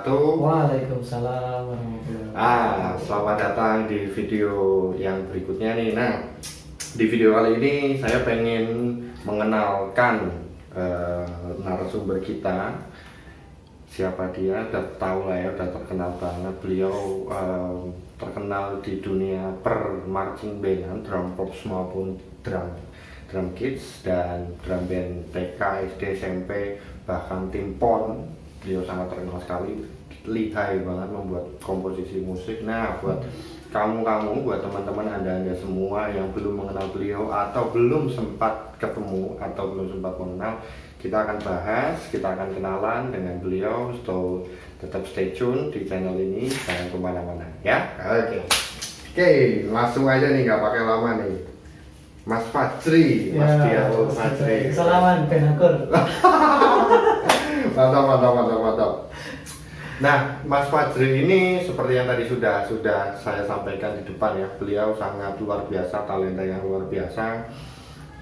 wabarakatuh. Waalaikumsalam warahmatullahi wabarakatuh. Selamat datang di video yang berikutnya nih. Nah, di video kali ini saya pengen mengenalkan narasumber kita. Siapa dia? Udah tahu lah ya, udah terkenal banget. Beliau terkenal di dunia per marching band, drum pops maupun drum kits dan drum band TK, SD, SMP, bahkan tim PON. Beliau sangat terkenal sekali, lihai banget membuat komposisi musik. Nah, buat kamu, buat teman-teman anda semua yang belum mengenal beliau atau belum sempat ketemu atau belum sempat mengenal, kita akan bahas, kita akan kenalan dengan beliau. So, tetap stay tune di channel ini, jangan kemana-mana ya. Oke, langsung aja nih, nggak pakai lama nih. Mas Fajri, Mas Dialog Fajri. Salaman Benakur. Mantap. Nah, Mas Fajri ini seperti yang tadi sudah saya sampaikan di depan ya, beliau sangat luar biasa, talenta yang luar biasa.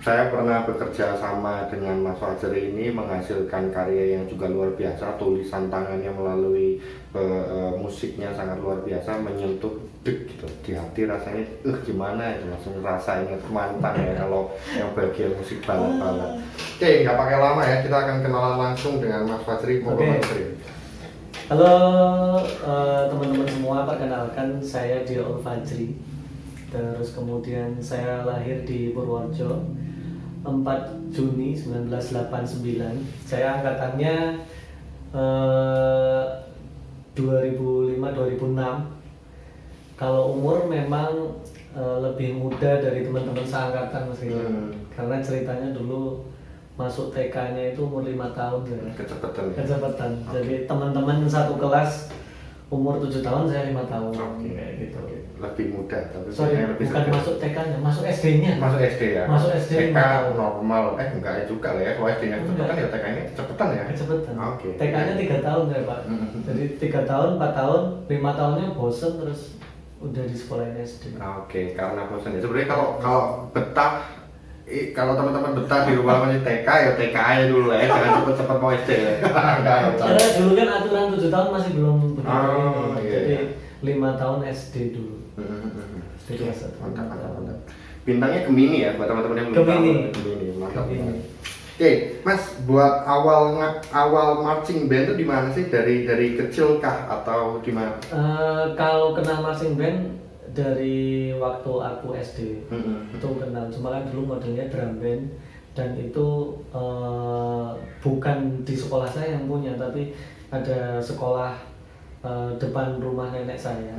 Saya pernah bekerja sama dengan Mas Fajri ini, menghasilkan karya yang juga luar biasa. Tulisan tangannya melalui musiknya sangat luar biasa, menyentuh gitu di hati, rasanya gimana itu, langsung rasanya mantan ya kalau yang bagian musik balat-balat. Oke, nggak pakai lama ya, kita akan kenalan langsung dengan Mas Fajri. Mas Fajri. Halo teman-teman semua, perkenalkan saya Dialog Fajri. Terus kemudian saya lahir di Purworejo 4 Juni 1989. Saya angkatannya 2005-2006. Kalau umur memang lebih muda dari teman-teman seangkatan Mas Rio. Karena ceritanya dulu masuk TK-nya itu umur 5 tahun ya. Kecepatan. Okay. Jadi teman-teman satu kelas umur 7 tahun, saya 5 tahun. Kayak gitu. Lebih muda, tapi saya lebih bukan sedikit. masuk TK-nya, masuk SD-nya. Masuk SD ya? Masuk SD TK 5 tahun. normal, enggak ya juga lah ya. Kalau SD-nya kecepatan ya TK-nya kecepatan ya? Kecepatan. Oke. TK-nya 3 tahun ya Pak. Jadi 3 tahun, 4 tahun, 5 tahunnya bosen terus udah di sekolahin SD. Oke, karena bosan ya. Sebenarnya kalau betah, kalau teman-teman betah di rumah masih TK ya TK aja dulu lah ya, jangan cepet-cepet mau SD ya. Karena dulu kan aturan 7 tahun masih belum begitu. Iya. Jadi 5 tahun SD dulu. SD kelas 1. Mantap. Bintangnya Gemini ya, buat teman-teman yang belum Gemini. tahu. Gemini, mantap. Gemini. Oke, Mas, buat awal marching band itu di mana sih? Dari kecil kah atau di mana? Kalau kenal marching band dari waktu aku SD itu kenal, cuma kan dulu modelnya drum band dan itu bukan di sekolah saya yang punya, tapi ada sekolah depan rumah nenek saya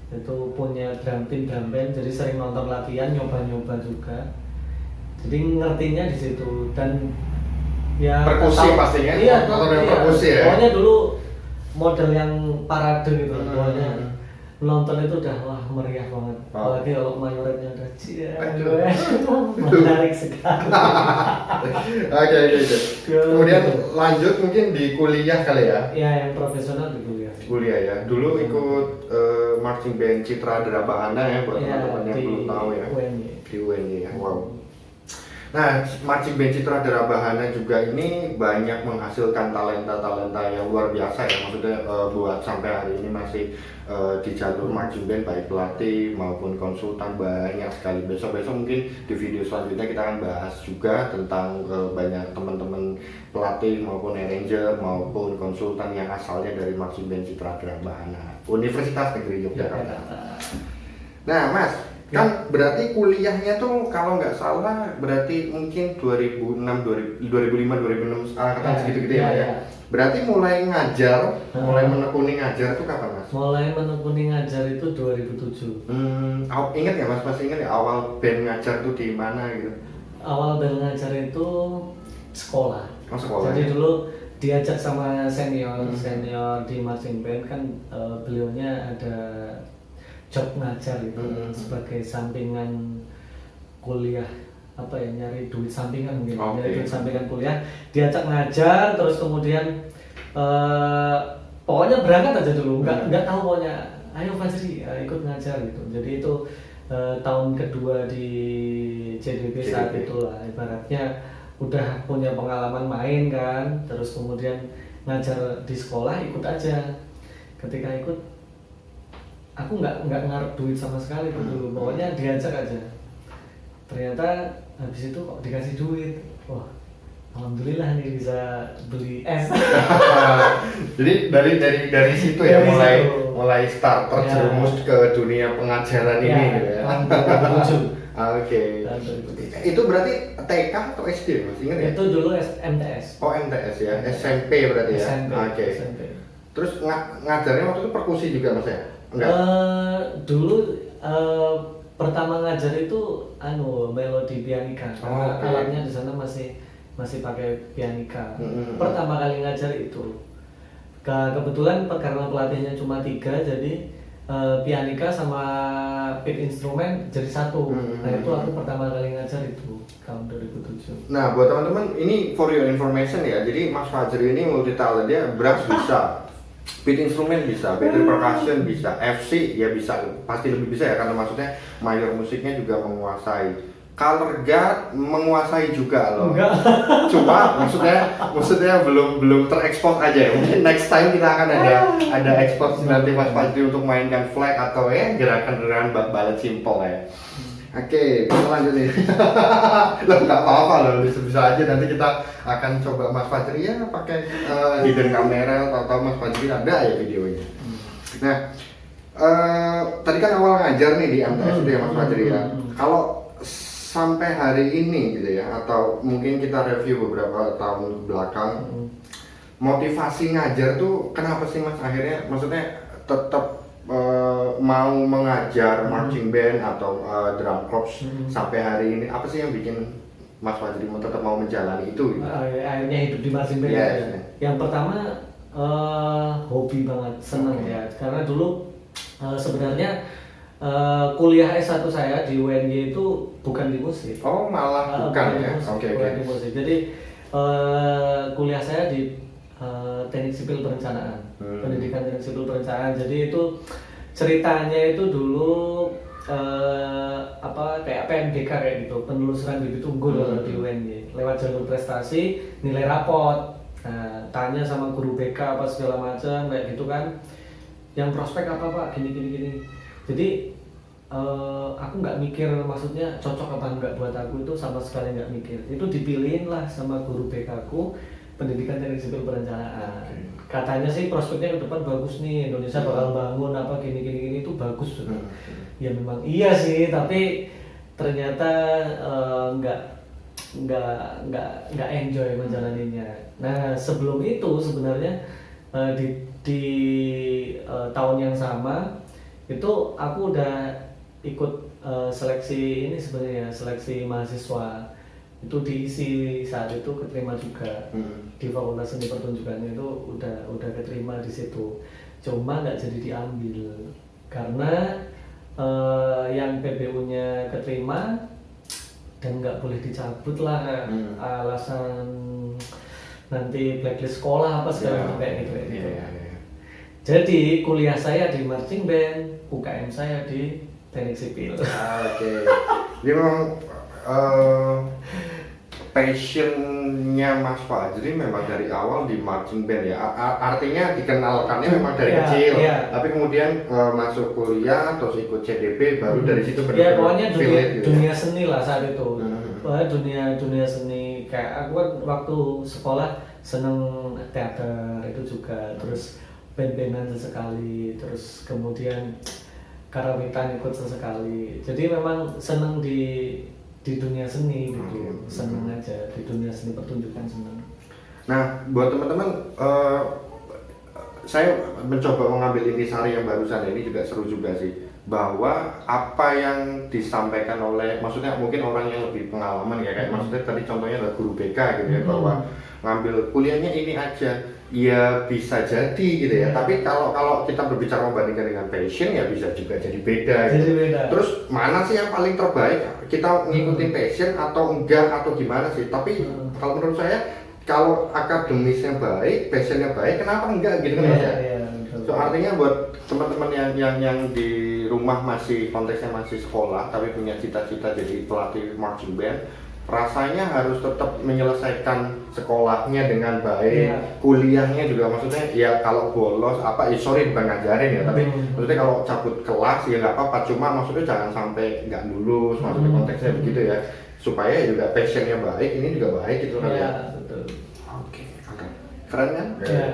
itu punya drum band, jadi sering nonton latihan, nyoba juga, jadi ngertinya di situ. Dan ya perkusi pastinya, iya, perkusi ya. pokoknya dulu model yang parade gitu, pokoknya nonton itu udah wah meriah banget. Apalagi kalau mayoretnya ada menarik sekali. Oke. Kemudian lanjut mungkin di kuliah kali ya? Ya, yang profesional di kuliah. Kuliah ya. Dulu ikut marching band Citra Drabahana ya, buat teman-teman yang belum tahu ya. Di UNY ya. Wow. Nah, marching band Citra Drabahana juga ini banyak menghasilkan talenta-talenta yang luar biasa ya. Maksudnya buat sampai hari ini masih di jalur marching band, baik pelatih maupun konsultan, banyak sekali. Besok-besok mungkin di video selanjutnya kita akan bahas juga tentang banyak teman-teman pelatih maupun arranger maupun konsultan yang asalnya dari marching band Citra Drabahana, Universitas Negeri Yogyakarta. Nah, Mas, kan berarti kuliahnya tuh kalau nggak salah berarti mungkin 2005-2006 angkatan segitu-gitu ya. Berarti mulai ngajar, mulai menekuni ngajar tuh kapan, Mas? Mulai menekuni ngajar itu 2007. Ingat ya Mas, masih ingat ya awal band ngajar tuh di mana gitu? Awal band ngajar itu sekolah. Oh, sekolah. Jadi dulu diajak sama senior di marching band kan, beliaunya ada job ngajar itu sebagai sampingan kuliah, apa ya, nyari duit sampingan mungkin. Nyari duit sampingan kuliah, diajak ngajar, terus kemudian pokoknya berangkat aja dulu, nggak tahu, pokoknya ayo Fajri ikut ngajar gitu. Jadi itu tahun kedua di CDB saat itulah, ibaratnya udah punya pengalaman main kan, terus kemudian ngajar di sekolah ikut aja. ketika ikut aku nggak ngarep duit sama sekali tuh dulu, pokoknya diajak aja. Ternyata habis itu kok dikasih duit, wah alhamdulillah nih bisa beli es. Jadi dari situ ya Dari mulai situ. start terjerumus ke dunia pengajaran ini gitu ya. Tahun 2007. Oke. Tahun 2007. Itu berarti TK atau SD Mas? Ingat ya? Itu dulu MTS. Oh MTS ya, SMP berarti ya. SMP. Oke. SMP. Terus ngajarnya waktu itu perkusi juga Mas ya? Enggak. Dulu pertama ngajar itu melodi pianika. Karena Oke. alatnya di sana masih pakai pianika. Pertama kali ngajar itu. Kebetulan karena pelatihnya cuma 3, jadi pianika sama pit instrumen jadi satu. Nah itu aku pertama kali ngajar itu tahun 2007. Nah buat teman-teman ini for your information ya. Jadi Mas Fajri ini multi talent, dia brass bisa, beat instrumen bisa, battery percussion bisa, FC ya bisa, pasti lebih bisa ya karena maksudnya mayor musiknya juga menguasai. Color guard menguasai juga loh. Enggak. Cuma maksudnya belum terekspos aja ya. Mungkin next time kita akan ada expose nanti Mas Fajri untuk mainkan flag atau ya gerakan-gerakan balet simple ya. Oke, kita lanjut nih. Loh nggak apa-apa loh, bisa aja nanti kita akan coba Mas Fajri ya pakai hidden camera atau Mas Fajri ada ya videonya. Nah, tadi kan awal ngajar nih di MTS itu ya Mas Fajri ya. Kalau sampai hari ini gitu ya, atau mungkin kita review beberapa tahun ke belakang, motivasi ngajar tuh kenapa sih Mas akhirnya, maksudnya tetap mau mengajar marching band atau drum corps sampai hari ini, apa sih yang bikin Mas Fajri tetap mau menjalani itu gitu? Akhirnya hidup di marching band. Yes. Yang pertama hobi banget, seneng ya, karena dulu sebenarnya kuliah S1 saya di UNY itu bukan di musik. Oh malah bukan ya? Oke. Di musik. Jadi kuliah saya di teknik sipil perencanaan, pendidikan teknik sipil perencanaan. Jadi itu ceritanya itu dulu kayak PMBK kayak gitu, penelusuran bibit unggul di UNY lewat jalur prestasi, nilai rapot. Nah, tanya sama guru BK apa segala macam kayak gitu kan. Yang prospek apa Pak? Gini. Jadi aku nggak mikir, maksudnya cocok apa enggak buat aku itu sama sekali nggak mikir. Itu dipilihin lah sama guru BK aku, pendidikan teknik sipil perencanaan. Katanya sih prospeknya ke depan bagus nih, Indonesia bakal bangun apa gini itu bagus. Ya memang iya sih, tapi ternyata nggak enjoy menjalaninya. Nah sebelum itu sebenarnya di tahun yang sama itu aku udah ikut seleksi ini sebenarnya, seleksi mahasiswa itu diisi saat itu, keterima juga di Fakultas Seni Pertunjukan itu udah keterima di situ, cuma nggak jadi diambil karena yang PBU-nya keterima dan nggak boleh dicabut lah, alasan nanti blacklist sekolah apa segala macam kayak gitu. Jadi kuliah saya di marching band, UKM saya di teknik sipil. Oke. Jadi memang passionnya Mas Fajri memang dari awal di marching band ya. Artinya dikenalkannya memang dari kecil. Tapi kemudian masuk kuliah terus ikut CDB baru dari situ ya pokoknya dunia seni lah saat itu. Dunia seni, kayak aku kan waktu sekolah seneng teater itu juga, terus band-bandan sesekali, terus kemudian karawitan ikut sesekali. Jadi memang seneng di dunia seni gitu, seneng aja di dunia seni pertunjukan, seneng. Nah buat teman-teman, saya mencoba mengambil intisari yang barusan ini juga seru juga sih, bahwa apa yang disampaikan oleh, maksudnya mungkin orang yang lebih pengalaman ya, kayak maksudnya tadi contohnya adalah guru BK gitu ya, bahwa ngambil kuliahnya ini aja, ya bisa jadi gitu ya. Tapi kalau kita berbicara membandingkan dengan passion ya bisa juga jadi beda gitu. Terus mana sih yang paling terbaik? Kita ngikutin passion atau enggak atau gimana sih? Tapi kalau menurut saya, kalau akademisnya baik, passionnya baik, kenapa enggak gitu kan ya? So artinya buat teman-teman yang di rumah masih konteksnya masih sekolah tapi punya cita-cita jadi pelatih marching band, rasanya harus tetap menyelesaikan sekolahnya dengan baik, Iya. kuliahnya juga maksudnya ya kalau bolos apa, sorry bukan ngajarin ya, tapi Hmm. maksudnya kalau cabut kelas ya nggak apa-apa, cuma maksudnya jangan sampai nggak lulus, maksudnya konteksnya begitu ya, supaya juga passionnya baik, ini juga baik gitu kan ya. Iya, betul. Oke, keren kan? Ya.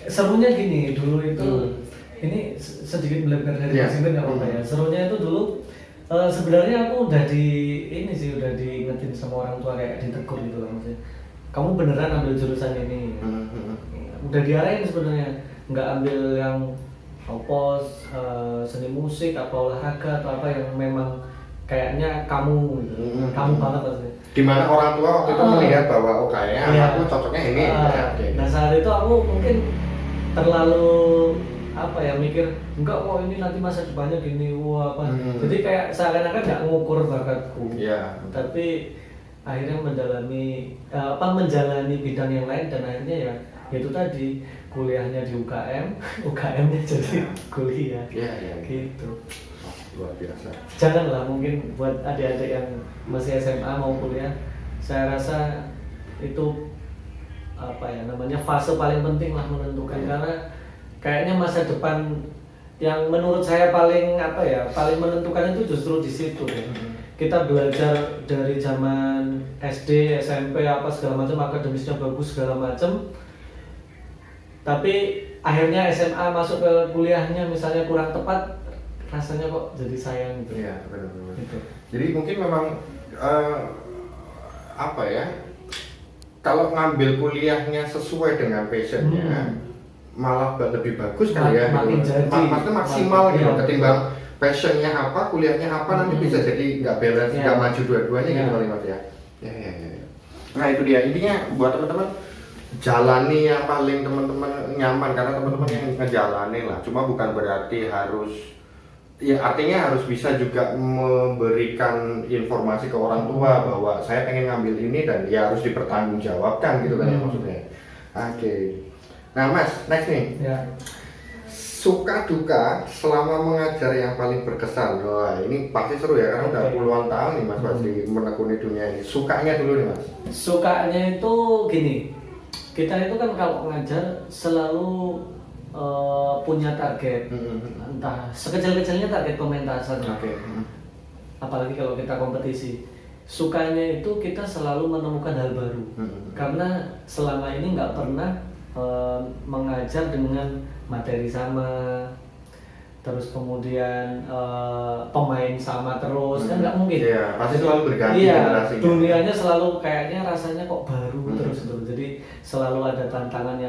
Serunya gini dulu itu, ini sedikit melebar dari Iya. Mas Iben nggak apa-apa ya. Serunya itu dulu sebenarnya aku udah udah diingetin sama orang tua, kayak ditegur gitu lah maksudnya. Kamu beneran ambil jurusan ini? Udah diarahin sebenarnya, nggak ambil yang seni musik apa olahraga atau apa yang memang kayaknya kamu gitu. Kamu banget maksudnya. Dimana orang tua waktu itu melihat bahwa oh kayaknya Iya. anakku cocoknya ini. Oke. Nah saat itu aku mungkin terlalu mikir enggak kok ini nanti masa depannya gini apa. Jadi kayak seakan-akan nggak ngukur bakatku. Iya. Tapi akhirnya menjalani bidang yang lain, dan akhirnya ya itu tadi kuliahnya di UKM, UKM-nya jadi kuliah. Iya. Gitu. Luar biasa. Janganlah, mungkin buat adik-adik yang masih SMA mau kuliah, saya rasa itu fase paling penting lah menentukan, karena kayaknya masa depan yang menurut saya paling menentukan itu justru di situ ya. Kita belajar dari zaman SD, SMP segala macam, akademisnya bagus segala macam, tapi akhirnya SMA masuk ke kuliahnya misalnya kurang tepat, rasanya kok jadi sayang gitu. Iya, benar-benar. Gitu. Jadi mungkin memang kalau ngambil kuliahnya sesuai dengan passionnya, malah lebih bagus kali ya. Makin gitu. jadi. Maksudnya maksimal gitu, Iya, ketimbang passionnya apa, kuliahnya apa, nanti bisa jadi nggak balance, Iya. nggak maju dua-duanya gitu Iya. kali Mas ya. Ya. Nah itu dia, intinya buat teman-teman jalani yang paling teman-teman nyaman, karena teman-teman yang ngejalani lah. Cuma bukan berarti harus, ya artinya harus bisa juga memberikan informasi ke orang tua bahwa saya pengen ngambil ini, dan ya harus dipertanggungjawabkan gitu kan ya maksudnya. Oke. Nah Mas, next nih. Ya. Suka duka selama mengajar yang paling berkesan. Wah ini pasti seru ya, karena udah puluhan tahun nih Mas masih menekuni dunia ini. Sukanya dulu nih Mas. Sukanya itu gini, kita itu kan kalau ngajar selalu punya target, entah sekecil-kecilnya target pementasan. Oke. Apalagi kalau kita kompetisi. Sukanya itu kita selalu menemukan hal baru, karena selama ini nggak pernah mengajar dengan materi sama, terus kemudian pemain sama terus, kan nggak mungkin. Iya, pasti selalu berganti Iya, generasinya. dunianya selalu kayaknya rasanya kok baru terus. Jadi selalu ada tantangan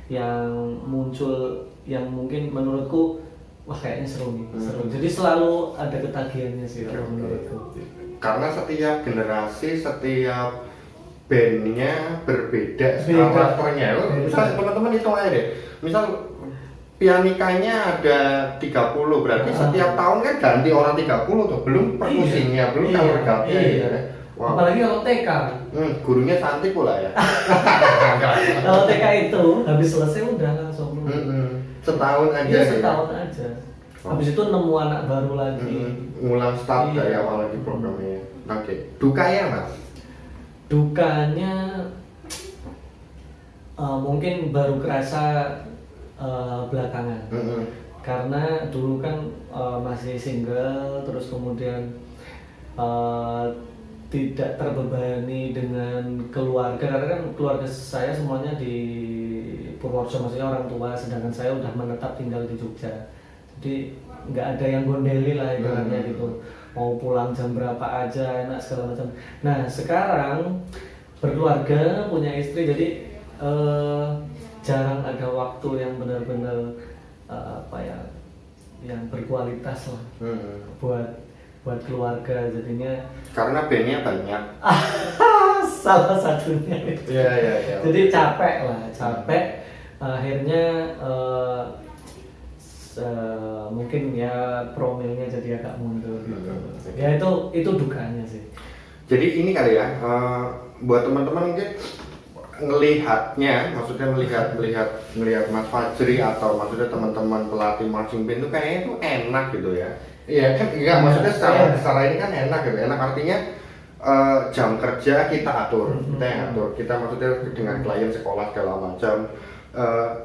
yang muncul, yang mungkin menurutku wah kayaknya seru nih, seru. Jadi selalu ada ketagihannya sih kalau menurutku. Karena setiap generasi, setiap bandnya berbeda Beda. karakternya. Misal teman-teman hitung aja deh. Misal pianikanya ada 30, berarti setiap tahun kan ganti orang 30 tuh. Belum perkusinya, belum color guardnya. Iya. Wow. Apalagi kalau TK. Gurunya cantik pula ya. Kalau TK itu habis selesai udah langsung. Setahun aja. Iya, ya. setahun aja. Habis itu nemu anak baru lagi. Ngulang start Iya. dari awal lagi programnya. Oke. Dukanya Mas? Dukanya mungkin baru kerasa belakangan. Karena dulu kan masih single, terus kemudian tidak terbebani dengan keluarga, karena kan keluarga saya semuanya di Purworejo, maksudnya orang tua, sedangkan saya udah menetap tinggal di Jogja. Jadi nggak ada yang gondeli lah ibaratnya gitu, mau pulang jam berapa aja enak segala macam. Nah sekarang berkeluarga, punya istri, jadi jarang ada waktu yang benar-benar yang berkualitas lah buat keluarga, jadinya Karena bandnya banyak. salah satunya itu. Iya. Jadi capek, akhirnya mungkin ya promilnya jadi agak mundur gitu. Ya itu dukanya sih. Jadi ini kali ya, buat teman-teman mungkin ngelihatnya, maksudnya melihat Mas Fajri atau maksudnya teman-teman pelatih marching band itu kayaknya itu enak gitu ya. Iya kan, maksudnya secara ini kan enak gitu. Enak artinya jam kerja kita atur, kita yang atur. Kita maksudnya dengan klien sekolah segala macam.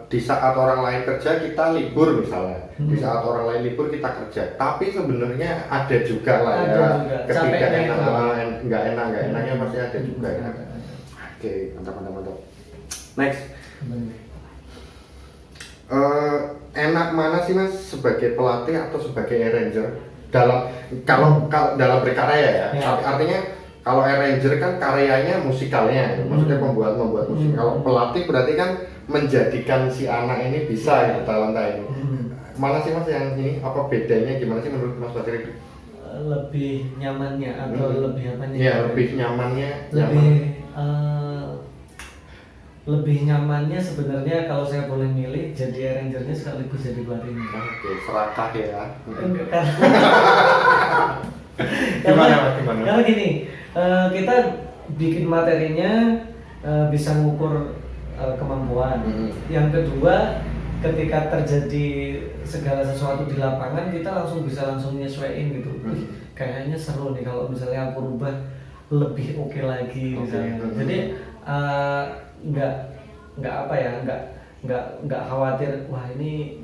Di saat orang lain kerja kita libur misalnya, di saat orang lain libur kita kerja. Tapi sebenarnya ada juga lah ya, ketika nggak enaknya pasti ada juga ya. Oke, mantap. Next, enak mana sih Mas sebagai pelatih atau sebagai arranger kalau dalam berkarya ya? Artinya kalau arranger kan karyanya musikalnya, maksudnya membuat musik. Kalau pelatih berarti kan menjadikan si anak ini bisa gitu, talenta ini. Mana sih Mas yang ini? Apa bedanya? Gimana sih menurut Mas Fajri? Lebih nyamannya atau lebih apanya? Iya, lebih nyamannya. Lebih nyamannya sebenarnya kalau saya boleh milih jadi arrangernya sekaligus jadi pelatihnya. Oke, serakah ya. Enggak kan? Gimana? Karena gini, kita bikin materinya bisa ngukur kemampuan. Yang kedua, ketika terjadi segala sesuatu di lapangan, kita bisa langsung nyesuaiin gitu. Kayaknya seru nih kalau misalnya aku rubah lebih oke lagi misalnya. Jadi nggak khawatir, wah ini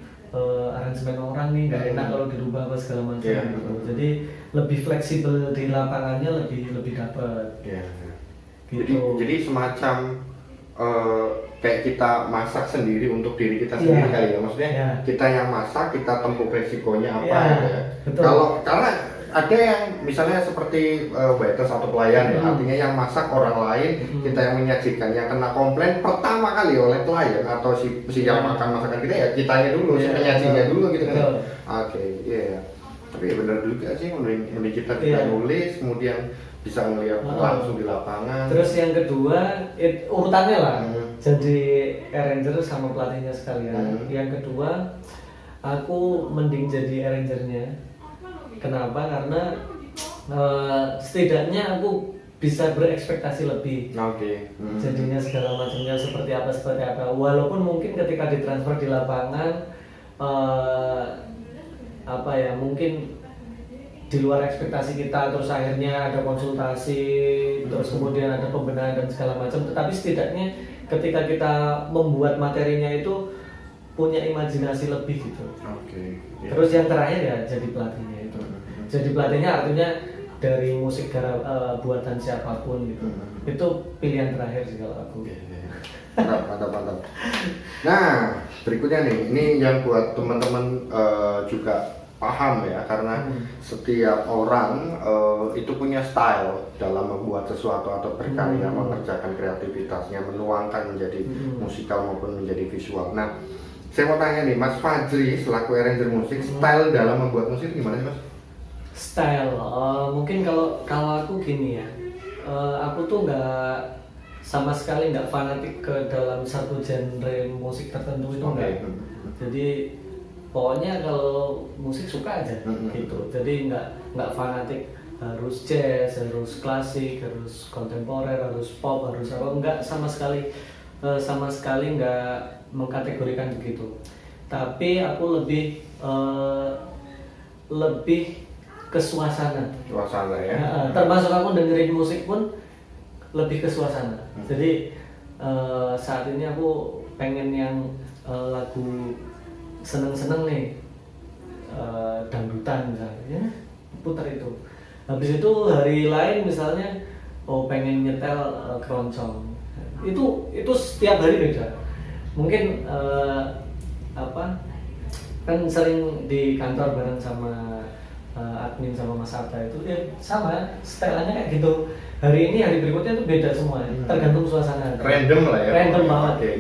aransemen orang nih nggak enak kalau dirubah apa segala macam gitu. Jadi lebih fleksibel di lapangannya, lebih dapat. Gitu. Jadi semacam kayak kita masak sendiri untuk diri kita sendiri kali ya, maksudnya kita yang masak, kita tempuh resikonya apa ya. Kalau karena ada yang misalnya seperti waiters atau pelayan ya, artinya yang masak orang lain, kita yang menyajikan, yang kena komplain pertama kali oleh klien atau si yang makan masakan kita ya kitanya dulu, si penyajinya dulu gitu kan. Oke, iya. Tapi benar juga sih, mending kita nulis, kemudian bisa melihat langsung di lapangan. Terus yang kedua, urutannya lah, jadi arranger sama pelatihnya sekalian. Yang kedua, aku mending jadi arrangernya. Kenapa? Karena setidaknya aku bisa berekspektasi lebih. Jadinya segala macamnya seperti apa. Walaupun mungkin ketika ditransfer di lapangan, mungkin di luar ekspektasi kita, terus akhirnya ada konsultasi, terus kemudian ada pembenahan dan segala macam. Tetapi setidaknya ketika kita membuat materinya itu punya imajinasi lebih gitu. Terus yang terakhir ya jadi pelatihnya itu. Jadi pelatihnya artinya dari musik buatan siapapun gitu. Itu pilihan terakhir sih kalau aku. Mantap. Nah, berikutnya nih, ini yang buat teman-teman juga paham ya, karena setiap orang itu punya style dalam membuat sesuatu atau berkarya, mengerjakan kreativitasnya, menuangkan menjadi musikal maupun menjadi visual. Nah, saya mau tanya nih, Mas Fajri selaku arranger musik, style dalam membuat musik gimana sih Mas? Style, mungkin kalau aku gini ya, aku tuh sama sekali nggak fanatik ke dalam satu genre musik tertentu itu enggak. Jadi pokoknya kalau musik suka aja gitu. Jadi nggak fanatik harus jazz, harus klasik, harus kontemporer, harus pop, harus apa, enggak, sama sekali nggak mengkategorikan begitu. Tapi aku lebih ke suasana ya. Termasuk aku dengerin musik pun lebih ke suasana. Jadi saat ini aku pengen yang lagu seneng-seneng nih, dangdutan misalnya, putar itu. Habis itu hari lain misalnya pengen nyetel keroncong, itu setiap hari beda. Mungkin kan sering di kantor bareng sama admin sama Mas Arta itu sama stylenya kayak gitu. Hari ini, hari berikutnya itu beda semua, tergantung suasana. Random lah ya. Random banget.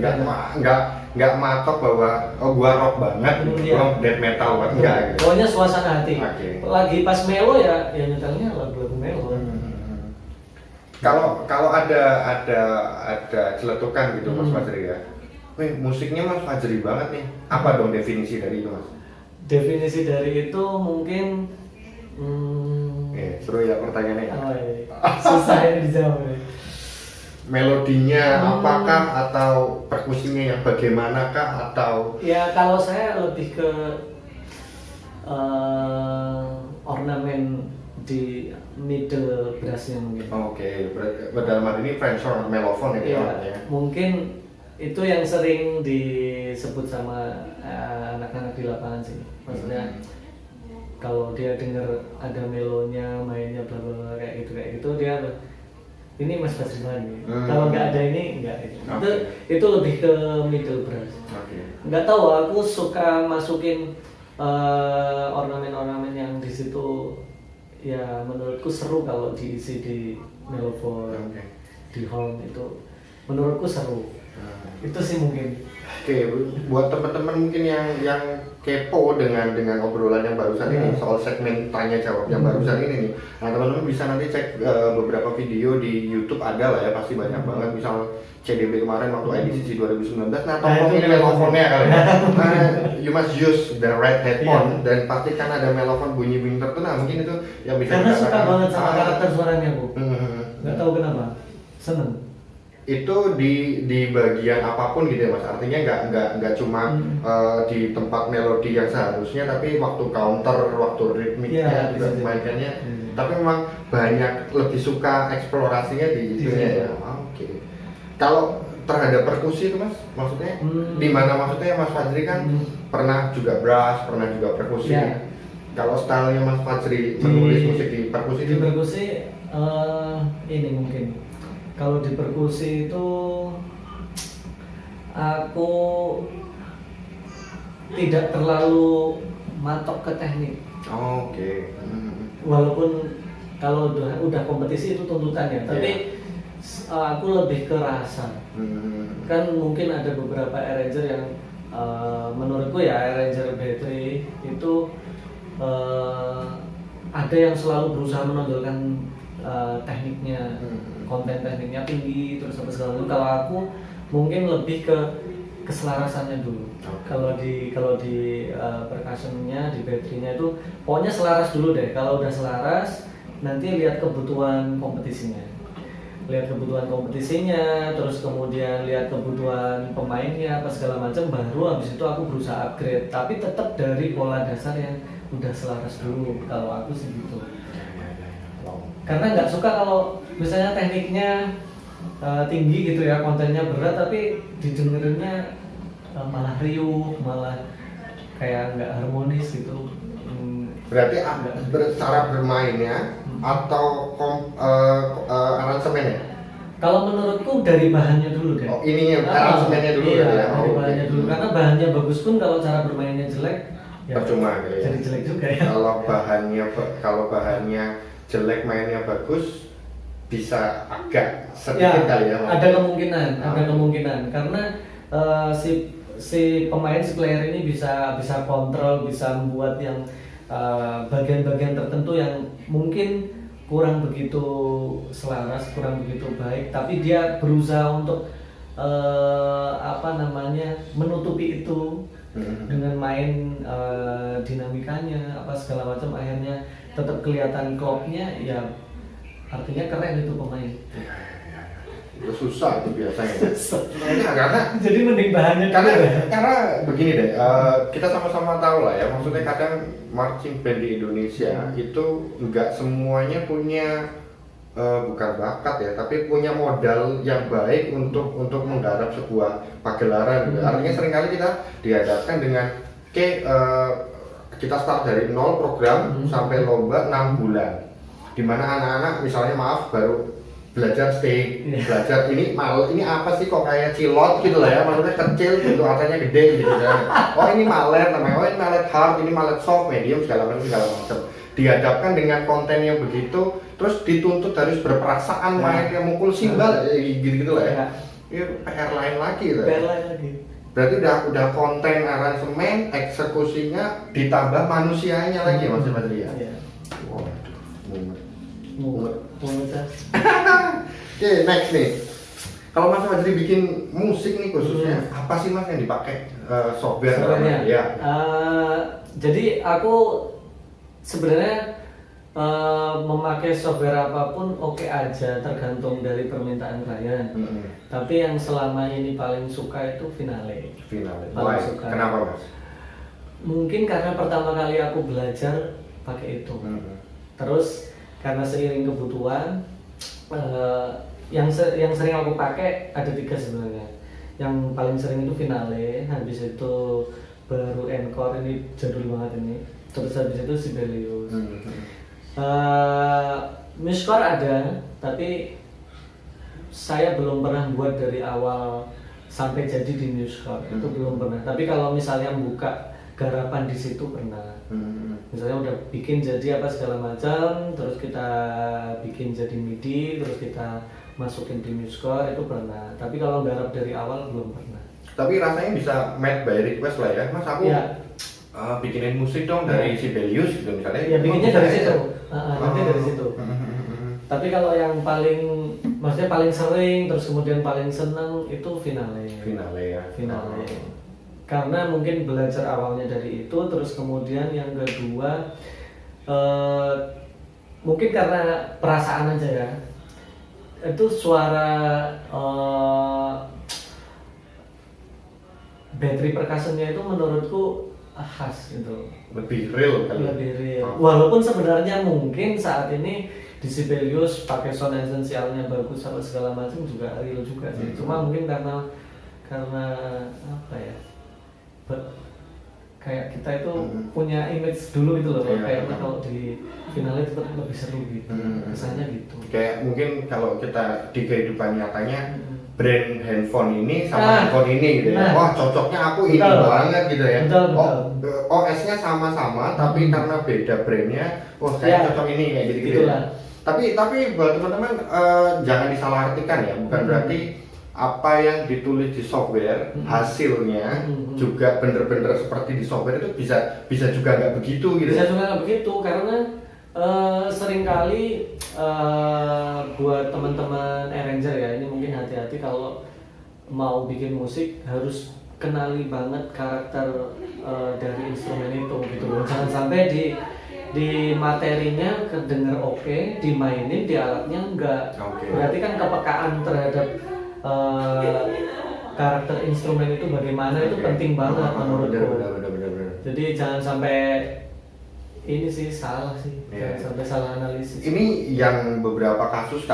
Nggak matok bahwa gua rock banget, gua death metal banget, enggak gitu. Pokoknya suasana hati. Lagi pas melo ya nyetelnya lagu-lagu melo. Kalau ada celetukan gitu Mas Fajri ya. Musiknya Mas Fajri banget nih. Apa dong definisi dari itu Mas? Definisi dari itu mungkin seru ya pertanyaannya ya. Susah ini dijawab. Melodinya apakah atau perkusinya yang bagaimanakah atau? Ya kalau saya lebih ke ornamen di middle brassnya mungkin. Oke, dalam hal ini French horn mellophone itu Iya, mungkin itu yang sering disebut sama anak-anak di lapangan sih. Maksudnya kalau dia dengar ada melonya, mainnya bla bla bla kayak gitu dia ini Mas Basri main. Kalau nggak ada ini nggak. Itu lebih ke middle brass. Nggak tahu, aku suka masukin ornamen-ornamen yang di situ ya menurutku seru kalau diisi di mellophone, di horn itu menurutku seru. Itu sih mungkin. Oke, buat teman-teman mungkin yang kepo dengan obrolan yang barusan ini soal segmen tanya jawab yang barusan ini nih. Nah, teman-teman bisa nanti cek beberapa video di YouTube, ada lah ya, pasti banyak banget. Misal CDB kemarin waktu edisi 2019. Nah, tolong ini mellophone-nya kali ya. You must use the right headphone dan pastikan ada mellophone bunyi-bunyi tertentu. Nah, mungkin itu yang bisa. Karena suka banget sama karakter suaranya, Bu. Nggak tahu kenapa. Seneng. Itu di bagian apapun gitu ya Mas, artinya nggak cuma di tempat melodi yang seharusnya, tapi waktu counter, waktu ritmiknya juga mainkannya, tapi memang banyak lebih suka eksplorasinya di itu ya. Oke. Kalau terhadap perkusi itu Mas, maksudnya di mana maksudnya Mas Fajri kan pernah juga brass, pernah juga perkusi. Kalau stylenya Mas Fajri menulis musik di perkusi, ini mungkin. Kalau di perkusi itu aku tidak terlalu matok ke teknik. Oke. Walaupun kalau udah kompetisi itu tuntutannya, tapi aku lebih ke rasa. Kan mungkin ada beberapa arranger yang menurutku ya arranger B3 itu ada yang selalu berusaha menonjolkan tekniknya, konten tekniknya tinggi terus apa segala macam. Kalau aku mungkin lebih ke keselarasannya dulu. Kalau di percussionnya, di battery-nya itu pokoknya selaras dulu deh. Kalau udah selaras, nanti lihat kebutuhan kompetisinya. Terus kemudian lihat kebutuhan pemainnya apa segala macam, baru habis itu aku berusaha upgrade. Tapi tetap dari pola dasar yang udah selaras dulu. Kalau aku sih gitu. Karena nggak suka kalau misalnya tekniknya tinggi gitu ya, kontennya berat, tapi didengerinnya malah riuh, malah kayak nggak harmonis gitu. Berarti cara bermainnya atau aransemennya? Kalau menurutku dari bahannya dulu deh. Oh, ininya aransemennya dulu iya, ya. Dari bahannya dulu, karena bahannya bagus pun kalau cara bermainnya jelek, ya percuma gitu ya. Jadi jelek juga ya. Kalau bahannya jelek, mainnya bagus, bisa agak sedikit kali ya. Ada kemungkinan karena si pemain, si player ini bisa kontrol, bisa membuat yang bagian-bagian tertentu yang mungkin kurang begitu selaras, kurang begitu baik, tapi dia berusaha untuk menutupi itu dengan main dinamikanya apa segala macam, akhirnya tetap kelihatan klopnya, ya artinya keren itu pemain. Itu susah itu biasanya. Karena jadi mending bahannya karena begini deh, kita sama-sama tahu lah ya, maksudnya kadang marching band di Indonesia itu nggak semuanya punya bukan bakat ya, tapi punya modal yang baik untuk menggarap sebuah pagelaran. Artinya seringkali kita dihadapkan dengan kita start dari nol program sampai lomba 6 bulan, dimana anak-anak misalnya baru belajar steak, belajar ini apa sih kok kayak cilot gitu lah ya, maksudnya kecil gitu, artinya gede gitu kan. Oh ini mallet namanya, oh ini mallet hard, ini mallet soft, medium, segala macam. Dihadapkan dengan konten yang begitu, terus dituntut harus berperasaan, main yang mukul simbal, gitu lah ya. Ini PR lain lagi gitu. Berarti udah konten, aransemen, eksekusinya ditambah manusianya lagi Mas Fajri ya. Waduh, mumet. Oke, next nih. Kalau Mas Fajri bikin musik nih khususnya, apa sih Mas yang dipakai software? Ya. Jadi aku sebenarnya memakai software apapun oke aja, tergantung dari permintaan klien. Tapi yang selama ini paling suka itu Finale. Paling suka. Kenapa Mas? Mungkin karena pertama kali aku belajar pakai itu. Terus karena seiring kebutuhan yang sering aku pakai ada 3 sebenarnya. Yang paling sering itu Finale, habis itu baru Encore, ini jadul banget ini, terus habis itu Sibelius. Musecore ada, tapi saya belum pernah buat dari awal sampai jadi di Musecore, itu belum pernah. Tapi kalau misalnya buka garapan di situ pernah. Misalnya udah bikin jadi apa segala macam, terus kita bikin jadi MIDI, terus kita masukin di Musecore, itu pernah. Tapi kalau garap dari awal belum pernah. Tapi rasanya bisa made by request lah ya, Mas. Aku bikinin musik dong dari Sibelius gitu misalnya. Ya bikinnya dari situ. Nanti dari situ. Tapi kalau yang maksudnya paling sering terus kemudian paling seneng itu Finale. Finale ya. Finale. Karena mungkin belajar awalnya dari itu, terus kemudian yang kedua mungkin karena perasaan aja ya. Itu suara battery percussionnya itu menurutku khas gitu. Lebih real kan? Lebih real. Walaupun sebenarnya mungkin saat ini di Sibelius pakai sound esensialnya bagus sama segala macam juga real juga sih. Cuma mungkin karena apa ya? Kayak kita itu punya image dulu itu loh, kayaknya kalau di Finale itu lebih seru gitu, kesannya gitu. Kayak mungkin kalau kita di kehidupan nyatanya brand handphone ini sama handphone ini gitu ya, wah cocoknya aku ini banget gitu ya. Betul. OS-nya sama-sama tapi karena beda brandnya, wah saya cocok ini kayak gitu-gitu ya. Tapi buat teman-teman jangan disalahartikan ya, bukan berarti apa yang ditulis di software hasilnya juga bener-bener seperti di software itu bisa juga nggak begitu gitu. Bisa juga nggak begitu karena seringkali buat teman-teman arranger ya, ini mungkin hati-hati kalau mau bikin musik harus kenali banget karakter dari instrumen itu gitu loh. Jangan sampai di materinya kedenger oke, dimainin di alatnya enggak. Berarti kan kepekaan terhadap karakter instrumen itu bagaimana itu penting banget menurutku. Jadi jangan sampai ini sih salah sih, jangan sampai salah analisis. Ini yang beberapa kasus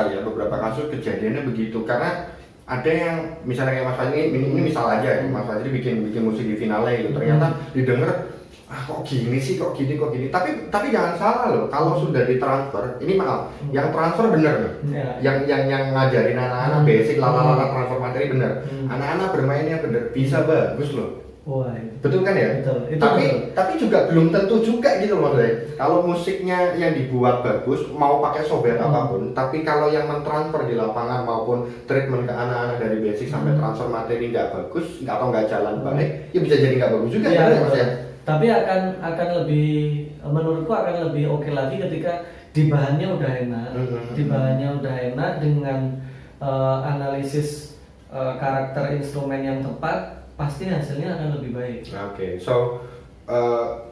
kejadiannya begitu karena ada yang misalnya kayak Mas Fadli ini misal aja ya, Mas Fadli bikin musik di Finale gitu, ternyata didengar kok gini sih, kok gini tapi jangan salah loh, kalau sudah ditransfer ini maaf yang transfer bener nih, yang ngajarin anak-anak basic lala transfer materi bener, anak-anak bermainnya bener, bisa bagus loh. Wah, betul kan ya? Betul. Tapi juga belum tentu juga gitu loh maksudnya. Kalau musiknya yang dibuat bagus, mau pakai software apapun, tapi kalau yang mentransfer di lapangan maupun treatment ke anak-anak dari basic sampai transfer materi nggak bagus, atau nggak jalan baik, ya bisa jadi nggak bagus juga ya, Mas ya. Tapi akan lebih, menurutku akan lebih oke lagi ketika di bahannya udah enak, dengan analisis karakter instrumen yang tepat, pasti hasilnya akan lebih baik. So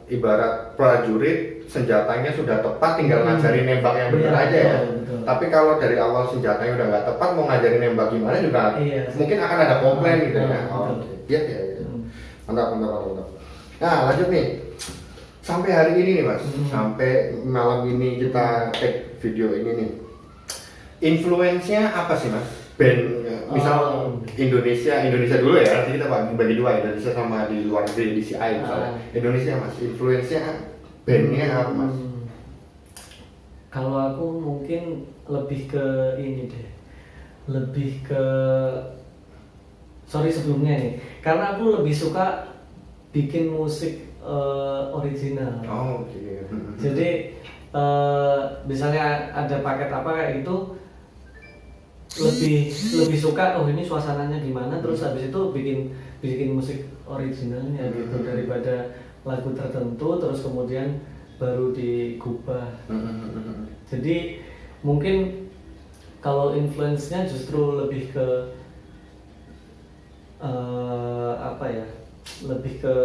ibarat prajurit senjatanya sudah tepat, tinggal ngajarin nembak yang benar aja ya. Betul. Tapi kalau dari awal senjatanya udah nggak tepat, mau ngajarin nembak gimana juga mungkin akan ada komplain gitu ya. Iya. Mantap. Nah lanjut nih, sampai hari ini nih Mas, sampai malam ini kita take video ini nih, influence-nya apa sih Mas? Band misal Indonesia dulu ya, nanti kita bagi dua, Indonesia sama di luar negeri, DCI misalnya. Indonesia Mas, influence-nya bandnya apa Mas? Kalau aku mungkin lebih ke ini deh, sebelumnya nih, karena aku lebih suka bikin musik original. Jadi misalnya ada paket apa kayak gitu, lebih suka ini suasananya gimana, terus habis itu bikin musik originalnya gitu, daripada lagu tertentu terus kemudian baru digubah. Jadi mungkin kalau influence-nya justru lebih ke lebih ke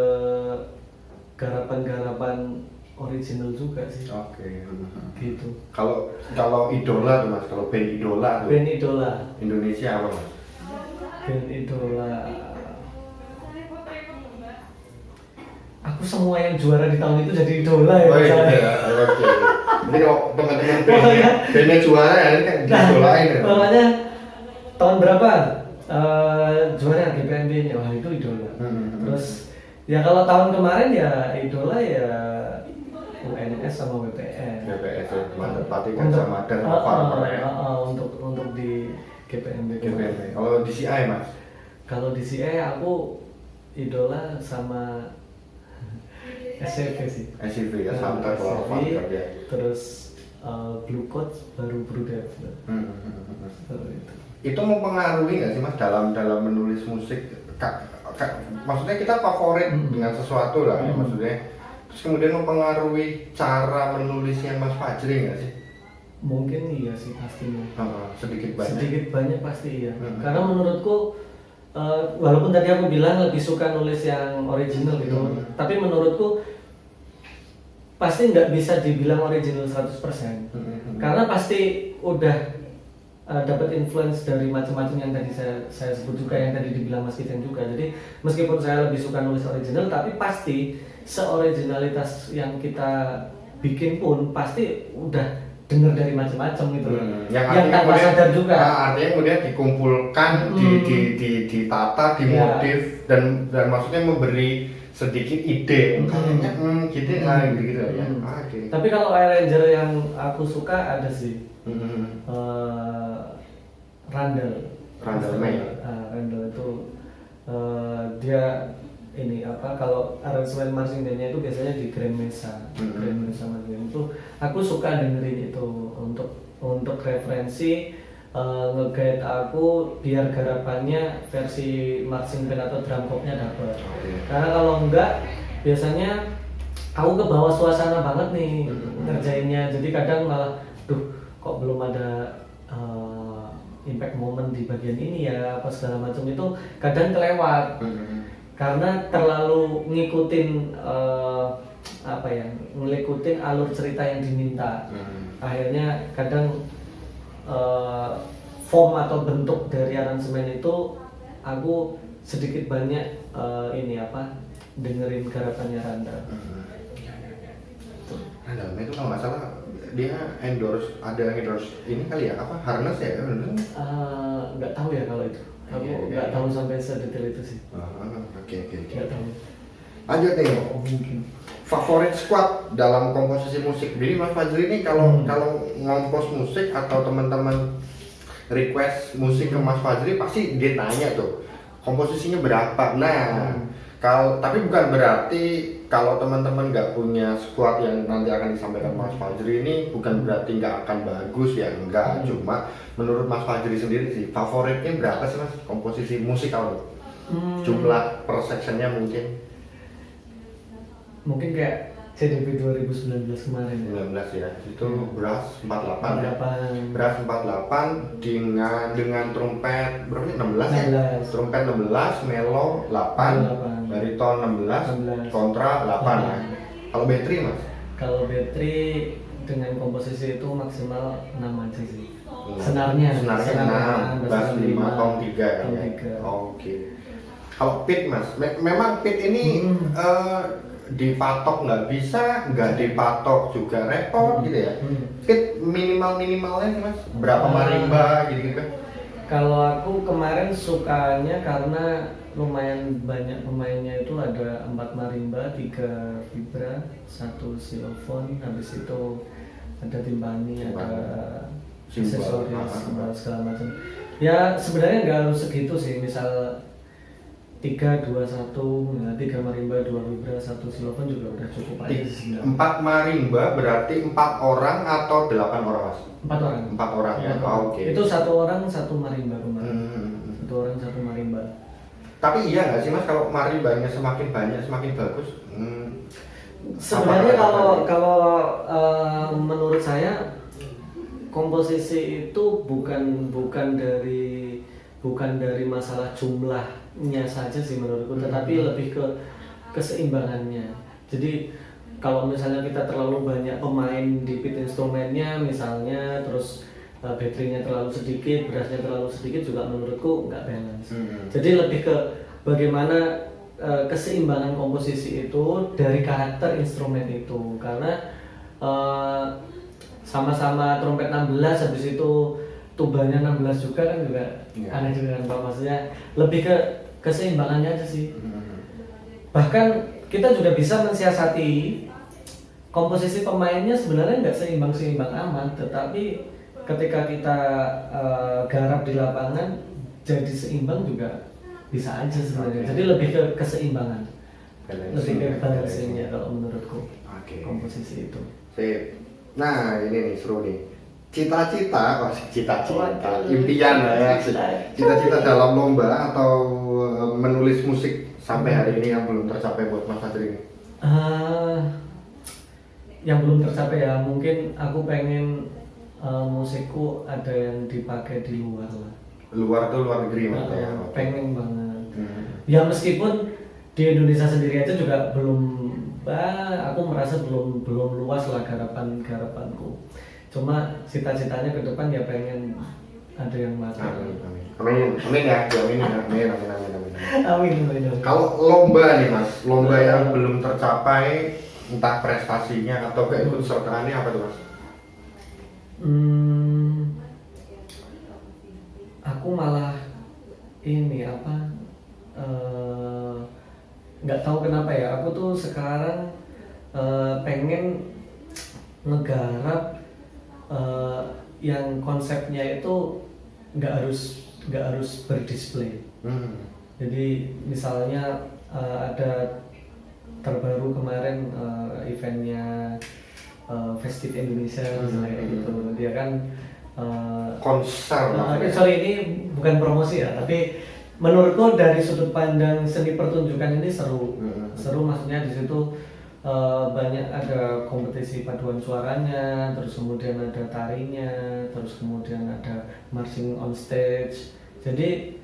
garapan-garapan original juga sih. Gitu. Kalau idola tuh Mas, kalau band idola tuh. Band idola Indonesia apa Mas? Band idola. Aku semua yang juara di tahun itu jadi idola ya. Jadi kalau teman-teman bandnya juara ya ini kan didolain ya. Pokoknya tahun berapa juara GPMB ini, wah itu idola. Terus ya kalau tahun kemarin ya idola ya UNS sama WPS. WPS ya, Mantepati kan sama dan Farmer ya. Untuk di GPMB. Kalau DCI mas? Kalau DCI aku idola sama SCV sih. SCV ya, Santa Clara Farmer ya. Terus Blue Coat baru Blue Devil. Itu mempengaruhi nggak sih mas dalam menulis musik? Maksudnya kita favorit dengan sesuatu lah ya, maksudnya. Terus kemudian mempengaruhi cara menulisnya Mas Fajri nggak sih? Mungkin iya sih pastinya. Sedikit banyak. Sedikit banyak pasti iya. Karena menurutku walaupun tadi aku bilang lebih suka nulis yang original gitu, tapi menurutku pasti nggak bisa dibilang original 100%. Karena pasti udah dapat influence dari macam-macam yang tadi saya sebut juga, yang tadi dibilang Mas Kijen juga. Jadi meskipun saya lebih suka nulis original, tapi pasti seoriginalitas yang kita bikin pun pasti udah dengar dari macam-macam gitu. Yang tanpa sadar juga. Artinya kemudian dikumpulkan, ditata, dimodif dan maksudnya memberi sedikit ide. Kayaknya gitu ya. Tapi kalau arranger yang aku suka ada sih. Randall May. Randall itu dia ini apa, kalau aransemen marching band-nya itu biasanya di Grand Mesa. Grand Mesa marching itu aku suka dengerin itu untuk referensi, nge-guide aku biar garapannya versi marching band atau drum corps-nya dapat. Karena kalau enggak biasanya aku ke bawah suasana banget nih ngerjainnya, jadi kadang malah kok belum ada impact moment di bagian ini ya apa segala macam, itu kadang kelewat karena terlalu ngikutin ngikutin alur cerita yang diminta. Akhirnya kadang form atau bentuk dari aransemen itu aku sedikit banyak dengerin garapannya Randall. Randall itu kalau nggak salah dia endorse ini kali ya, apa harness ya? Nggak tahu ya kalau itu. Aku nggak tahu sampai sedetail itu sih. Oke. Nggak tahu. Lanjut nih. Mungkin. Favorit squad dalam komposisi musik. Jadi Mas Fajri ini kalau ngompos musik atau teman-teman request musik ke Mas Fajri pasti dia nanya tuh komposisinya berapa. Nah, tapi bukan berarti kalau teman-teman nggak punya squad yang nanti akan disampaikan Mas Fajri ini bukan berarti nggak akan bagus ya, enggak. Cuma menurut Mas Fajri sendiri sih favoritnya berapa sih Mas komposisi musikal? Jumlah per sectionnya mungkin kayak CDB 2019 kemarin ya. 19 ya, itu beras 48 ya. Beras 48 dengan trompet berapa sih? 16 ya? Trompet 16, melo 8, bariton 16, kontra 8 ya. Kalau battery Mas? Kalau battery dengan komposisi itu maksimal 6 aja sih. Senarnya 6, bass 5, tom 3 kan ya? Oke. Kalau pit Mas, memang pit ini dipatok nggak bisa, nggak dipatok juga repot gitu ya. Pit minimalnya sih Mas, berapa marimba gitu kan? Kalau aku kemarin sukanya karena lumayan banyak pemainnya, itu ada 4 marimba, 3 vibra, 1 xylophone, habis itu ada timpani, ada aksesoris, segala macam. Ya sebenarnya nggak harus segitu sih, misal 3, 2, 1, 3 marimba, 2 vibra, 1 xylophone juga udah cukup aja sih. 4 marimba berarti 4 orang atau 8 orang Mas? 4 orang. 4 orang ya. Oke. Itu 1 orang 1 marimba kemarin. 1 orang 1 marimba. Tapi iya nggak sih Mas, kalau marimbanya semakin banyak semakin bagus? Sebenarnya kalau menurut saya komposisi itu bukan dari masalah jumlahnya saja sih menurutku, tetapi lebih ke keseimbangannya. Jadi kalau misalnya kita terlalu banyak pemain di pit instrumennya misalnya, terus baterainya terlalu sedikit, berasnya terlalu sedikit, juga menurutku nggak balance. Jadi lebih ke bagaimana keseimbangan komposisi itu dari karakter instrumen itu, karena sama-sama trompet 16, habis itu tubanya 16 juga kan juga Iya. aneh juga kan Pak. Maksudnya lebih ke keseimbangannya aja sih. Bahkan kita juga bisa mensiasati komposisi pemainnya sebenarnya nggak seimbang-seimbang amat, tetapi ketika kita garap di lapangan jadi seimbang juga bisa aja sebenarnya. Oke. Jadi lebih ke keseimbangan, lebih ke Balancing, balancingnya kalau menurutku. Oke. Komposisi itu. Sip. Nah ini nih seru nih. Cita-cita, Waduh. impian lah ya. Cita-cita dalam lomba atau menulis musik sampai hari ini yang belum tercapai buat Mas Fajri ini. Yang belum tercapai ya, mungkin aku pengen musikku ada yang dipakai di luar lah. Luar tuh luar negeri maksudnya. Pengen banget. Ya meskipun di Indonesia sendiri aja juga belum, aku merasa belum luas lah garapanku. Cuma cita-citanya ke depan ya pengen ada yang mati. Amin ya, amin. Amin. Kalau lomba nih Mas, lomba yang belum tercapai entah prestasinya atau keikutsertaannya apa tuh Mas? Aku malah ini nggak tahu kenapa ya, aku tuh sekarang pengen ngegarap yang konsepnya itu nggak harus berdisplay. Jadi misalnya ada terbaru kemarin eventnya Festive Indonesia misalnya kayak gitu, dia kan konser. sorry ini bukan promosi ya, tapi menurutku dari sudut pandang seni pertunjukan ini seru maksudnya di situ banyak ada kompetisi paduan suaranya, terus kemudian ada tarinya, terus kemudian ada marching on stage. Jadi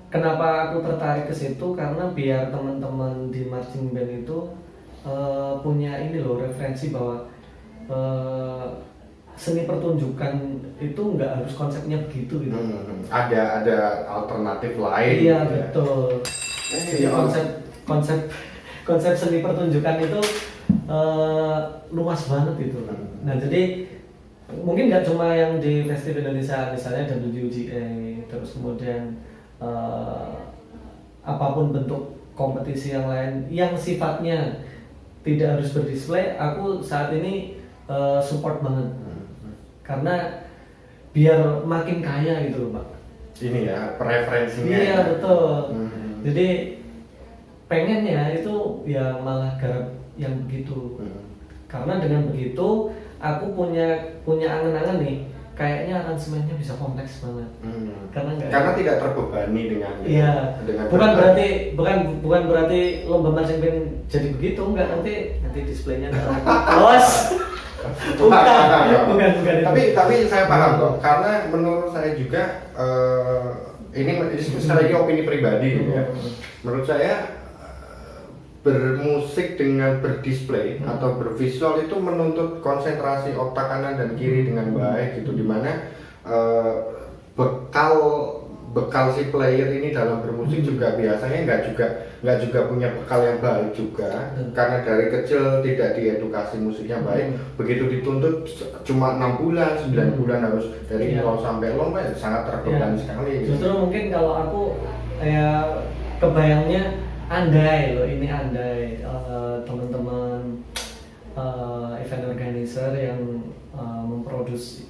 kenapa aku tertarik ke situ karena biar teman-teman di marching band itu punya ini loh, referensi bahwa seni pertunjukan itu nggak harus konsepnya begitu gitu. Ada alternatif lain. Iya gitu ya. betul. Jadi konsep seni pertunjukan itu luas banget gitu. Nah jadi mungkin nggak cuma yang di Festive Indonesia, misalnya WGA, terus kemudian apapun bentuk kompetisi yang lain yang sifatnya tidak harus berdisplay, aku saat ini support banget. Karena biar makin kaya gitu loh Pak. Ini ya preferensinya. Iya betul. Jadi pengennya itu ya malah garap yang begitu. Karena dengan begitu aku punya angan-angan nih, kayaknya aransemennya bisa kompleks banget. Karena tidak terbebani dengan bukan berarti lomba marching band jadi begitu, enggak, nanti displaynya bos. bukan itu. Tapi saya paham kok, karena menurut saya juga ini sekali lagi opini pribadi gitu ya. Menurut saya bermusik dengan berdisplay atau bervisual itu menuntut konsentrasi otak kanan dan kiri dengan baik gitu, dimana bekal si player ini dalam bermusik juga biasanya nggak juga punya bekal yang baik juga, karena dari kecil tidak diedukasi musiknya baik. Begitu dituntut cuma 6 bulan 9 bulan harus dari nol sampai lomba, sangat terbebani sekali. Justru mungkin kalau aku ya kebayangnya andai teman-teman event organizer yang memproduksi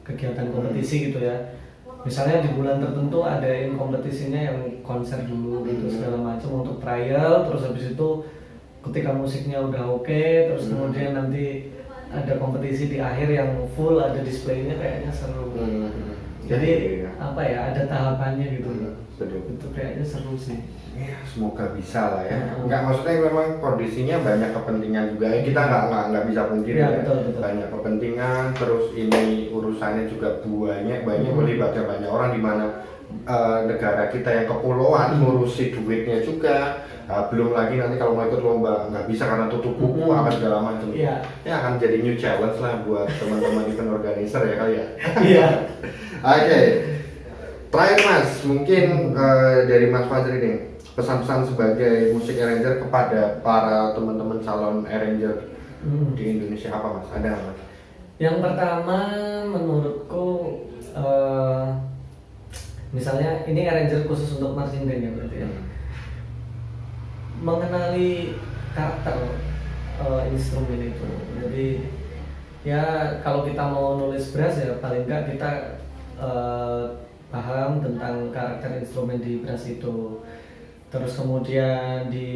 kegiatan kompetisi gitu ya, misalnya di bulan tertentu adain kompetisinya yang konser dulu gitu segala macam untuk trial, terus habis itu ketika musiknya udah oke, terus kemudian nanti ada kompetisi di akhir yang full ada displaynya, kayaknya seru. Jadi apa ya, ada tahapannya gitu. Itu kayaknya seru sih. Ya, semoga bisa lah ya. Enggak, maksudnya memang kondisinya banyak kepentingan juga ya. Kita nggak bisa pungkiri ya. Betul. Banyak kepentingan, terus ini urusannya juga banyak melibatkan banyak orang, di mana negara kita yang kepulauan ngurusi duitnya juga. Belum lagi nanti kalau mau ikut lomba nggak bisa karena tutup buku akan segala macam. Ya akan jadi new challenge lah buat teman-teman event organizer ya kali ya. Iya. Oke. Terakhir Mas, mungkin dari Mas Fajri nih, pesan-pesan sebagai musik arranger kepada para teman-teman calon arranger di Indonesia apa Mas? Ada nggak, Mas? Yang pertama menurutku misalnya ini arranger khusus untuk marching band ya berarti ya. Mengenali karakter instrumen itu. Jadi ya kalau kita mau nulis brass ya paling enggak kita paham tentang karakter instrumen di brass itu. Terus kemudian di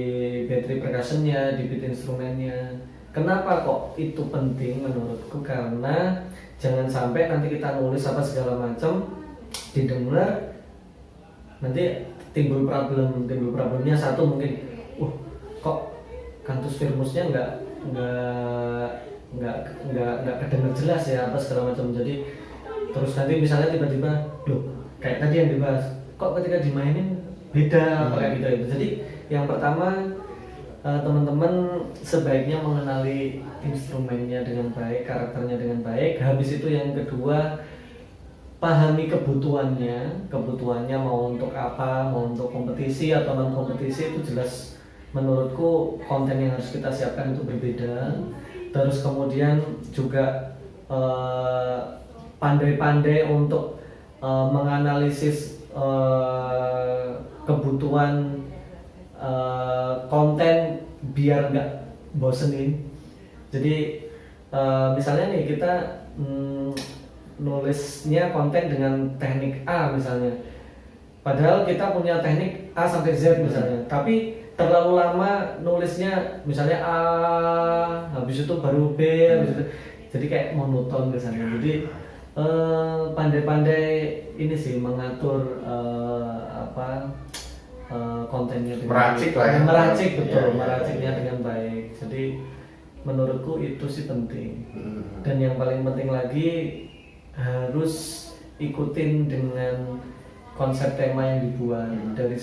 battery percussionnya, di beat instrumennya. Kenapa kok itu penting menurutku? Karena jangan sampai nanti kita nulis apa segala macam didengar nanti timbul problemnya satu mungkin kok kantus firmusnya nggak kedengar jelas ya apa segala macam. Jadi terus nanti misalnya tiba-tiba loh kayak tadi yang dibahas kok ketika dimainin beda apa kayak gitu. Jadi yang pertama teman-teman sebaiknya mengenali instrumennya dengan baik, karakternya dengan baik. Habis itu yang kedua pahami kebutuhannya mau untuk apa, mau untuk kompetisi atau non kompetisi, itu jelas menurutku konten yang harus kita siapkan itu berbeda. Terus kemudian juga pandai-pandai untuk menganalisis kebutuhan konten biar nggak bosenin. Jadi misalnya nih kita nulisnya konten dengan teknik A misalnya, padahal kita punya teknik A sampai Z misalnya, tapi terlalu lama nulisnya misalnya A, habis itu baru B, habis itu, jadi kayak monoton misalnya. Jadi pandai-pandai ini sih mengatur kontennya dengan meracik lah ya. Meracik betul, ya, meraciknya ya. dengan baik. Jadi menurutku itu sih penting. Dan yang paling penting lagi harus ikutin dengan konsep tema yang dibuat dari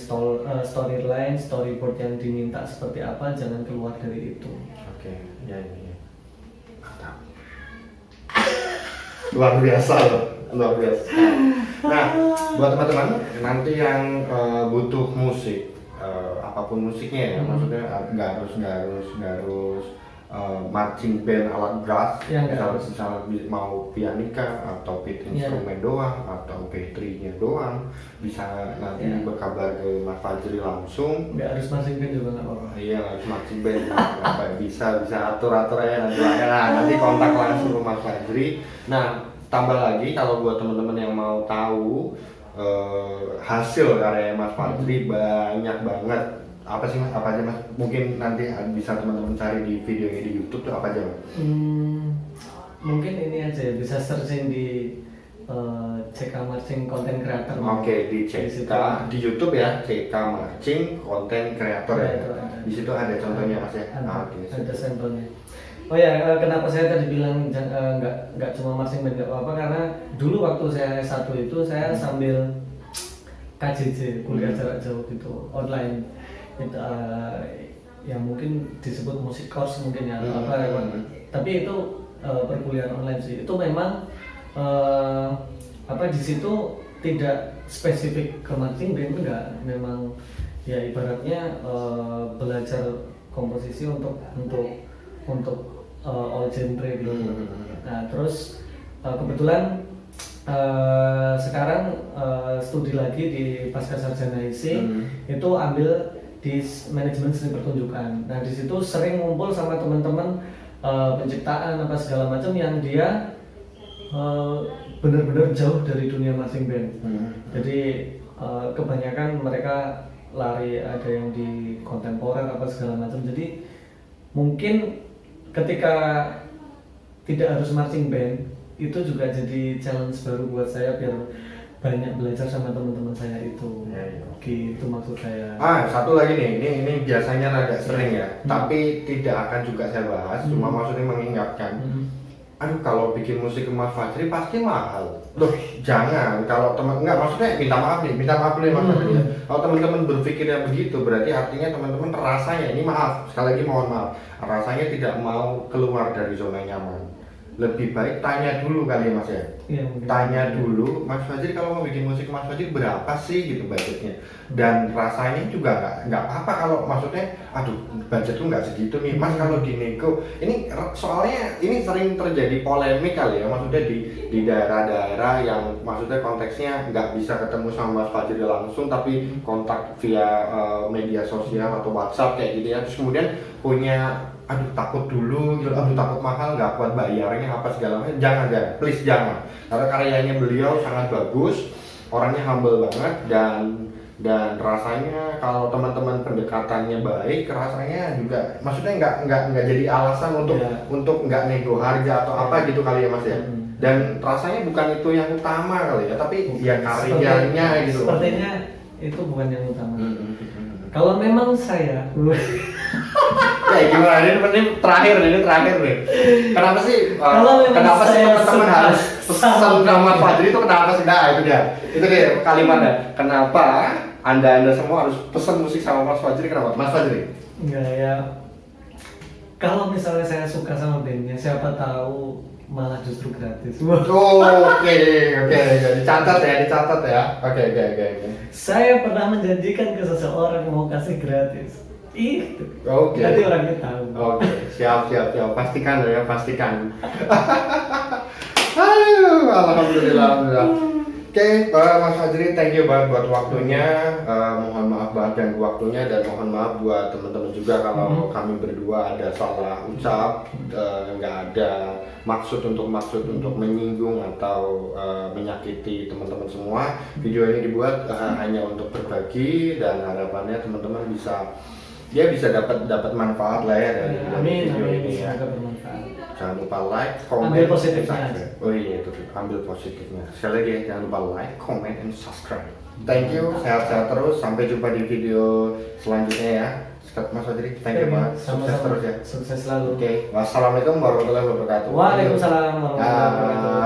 storyline, storyboard yang diminta seperti apa, jangan keluar dari itu. Oke, ya. Mantap. Luar biasa loh, luar biasa. Nah, buat teman-teman nanti yang butuh musik, apapun musiknya ya, maksudnya nggak harus marching band alat brass, ya, misalnya mau pianika atau beat instrumen doang atau battery-nya doang, bisa nanti berkabar ke Mas Fajri langsung. Nggak harus marching band juga nggak apa-apa. Iya, harus marching band, bisa atur aja nanti kontak langsung ke Mas Fajri. Nah, tambah lagi kalau buat teman-teman yang mau tahu hasil karya Mas Fajri banyak banget. Apa sih Mas? Apa aja Mas? Mungkin nanti bisa teman-teman cari di video ini di YouTube tuh apa aja Mas? Mungkin ini aja ya, bisa searching di CK Marching Content Creator. Oke, di CK di YouTube ya, CK Marching Content Creator ya. Di situ ada contohnya Mas ya. Ada sampelnya. Oh ya, kenapa saya tadi bilang nggak cuma marching band nggak apa-apa, karena dulu waktu saya S1 itu saya sambil KJJ, kuliah jarak jauh gitu, online. Itu, yang mungkin disebut musik course mungkin ya tapi itu perkuliahan online sih. Itu memang di situ tidak spesifik ke marching band, enggak, memang ya ibaratnya belajar komposisi untuk all genre gitu. Nah terus kebetulan sekarang studi lagi di Pascasarjana IC, itu ambil di manajemen seni pertunjukan. Nah di situ sering ngumpul sama teman-teman penciptaan apa segala macam yang dia benar-benar jauh dari dunia marching band. Jadi kebanyakan mereka lari, ada yang di kontemporer apa segala macam. Jadi mungkin ketika tidak harus marching band itu juga jadi challenge baru buat saya biar banyak belajar sama teman-teman saya itu. Gitu maksud saya. Satu lagi nih, ini biasanya agak sering ya, tapi tidak akan juga saya bahas, cuma maksudnya mengingatkan. Aduh, kalau bikin musik ke Mas Fajri pasti mahal. Loh, jangan. Kalau maksudnya minta maaf nih Mas Fajri. Kalau teman-teman berpikirnya begitu, berarti artinya teman-teman rasanya, ini maaf, sekali lagi mohon maaf, rasanya tidak mau keluar dari zona nyaman. Lebih baik tanya dulu kali Mas ya. Iya, mungkin. tanya dulu Mas Fajri, kalau mau bikin musik Mas Fajri berapa sih gitu budgetnya, dan rasanya juga nggak apa-apa kalau maksudnya aduh budget lu nggak segitu nih Mas, kalau dinego ini soalnya ini sering terjadi polemik kali ya, maksudnya di daerah-daerah yang maksudnya konteksnya nggak bisa ketemu sama Mas Fajri langsung tapi kontak via media sosial atau WhatsApp kayak gitu ya, terus kemudian punya aduh takut dulu gitu, aduh takut mahal nggak kuat bayarnya apa segala macam, jangan, please jangan, karena karyanya beliau sangat bagus, orangnya humble banget, dan rasanya kalau teman-teman pendekatannya baik, rasanya juga maksudnya nggak jadi alasan untuk nggak nego harga atau apa gitu kali ya Mas ya, dan rasanya bukan itu yang utama kali ya, tapi ya karyanya gitu. Sepertinya itu bukan yang utama. Kalau memang saya ya gimana, ini terakhir nih. Kenapa sih? Kenapa sih teman-teman harus pesan sama Fajri itu, kenapa sih? Nah itu dia kalimatnya. Kenapa anda semua harus pesan musik sama Mas Fajri? Kenapa? Mas Fajri? Enggak ya. Kalau misalnya saya suka sama bandnya, siapa tahu malah justru gratis. Oke, dicatat ya. Oke. Saya pernah menjanjikan ke seseorang mau kasih gratis. Itu. Oke. Nanti orangnya tahu. Oke, siap. Pastikan. Aduh, alhamdulillah. Oke, Mas Fajri, thank you banget buat waktunya. Mohon maaf banget dan waktunya, dan mohon maaf buat teman-teman juga kalau kami berdua ada salah ucap, nggak ada maksud untuk menyinggung atau menyakiti teman-teman semua. Video ini dibuat hanya untuk berbagi, dan harapannya teman-teman bisa dapat manfaat lah ya dari video ini ya. Semoga bermanfaat. Jangan lupa like, comment, ambil positifnya. subscribe. Oh iya itu, ambil positifnya. Sekali lagi ya, jangan lupa like, comment, and subscribe. Thank you, sehat-sehat terus. Sampai jumpa di video selanjutnya ya. Mas Fajri, thank you banget. Sukses terus ya. Sukses selalu. Oke, wassalamualaikum warahmatullahi wabarakatuh. Waalaikumsalam warahmatullahi wabarakatuh.